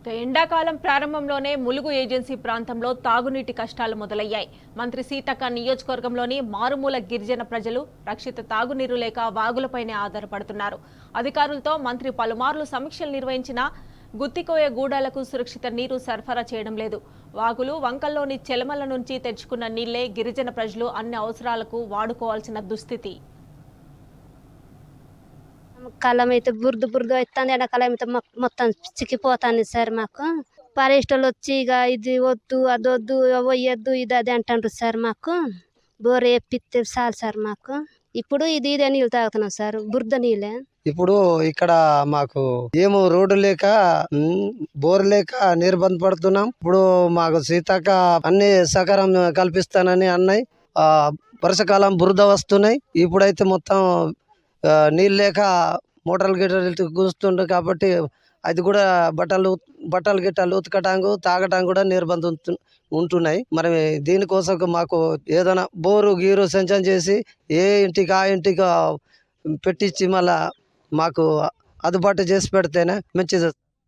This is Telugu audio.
ఎండాకాలం ప్రారంభంలోనే ములుగు ఏజెన్సీ ప్రాంతంలో తాగునీటి కష్టాలు మొదలయ్యాయి. మంత్రి సీతక్క నియోజకవర్గంలోని మారుమూల గిరిజన ప్రజలు రక్షిత తాగునీరు లేక వాగులపైనే ఆధారపడుతున్నారు. అధికారులతో మంత్రి పలుమార్లు సమీక్షలు నిర్వహించినా గుత్తికోయ గూడాలకు సురక్షిత నీరు సరఫరా చేయడం లేదు. వాగులు, వంకల్లోని చెలమల నుంచి తెచ్చుకున్న నీళ్లే గిరిజన ప్రజలు అన్ని అవసరాలకు వాడుకోవాల్సిన దుస్థితి. కాలం అయితే బురద బురద అవుతుంది, ఎండాకాలం అయితే మొత్తం చిక్కిపోతుంది సార్. మాకు ఫారెస్టోళ్ళు వచ్చి ఇక ఇది వద్దు అది వద్దు పోయొద్దు ఇది అది అంటారు సార్. మాకు బోర్ వేపిస్తే చాలు సార్. మాకు ఇప్పుడు ఇదే నీళ్ళు తాగుతున్నాం సార్, బురద నీళ్ళే. ఇప్పుడు ఇక్కడ మాకు ఏమో రోడ్డు లేక బోర్ లేక నిర్బంధ పడుతున్నాం. ఇప్పుడు మాకు సీతక్క అన్ని సహకారం కల్పిస్తానని అన్నాయి. వర్షాకాలం బురద వస్తున్నాయి. ఇప్పుడైతే మొత్తం నీళ్ళు లేక మోటార్లు గిట్టలు కూస్తుండ్రు కాబట్టి అది కూడా బట్టలు గిట్టలు ఉతకటానికి తాగటానికి కూడా నిర్బంధం ఉంటున్నాయి. మరి దీనికోసం మాకు ఏదైనా బోరు గీరు సెంచం చేసి ఏ ఇంటికి ఆ ఇంటికి పెట్టించి మళ్ళా మాకు అందుబాటు చేసి పెడితేనే మంచిది.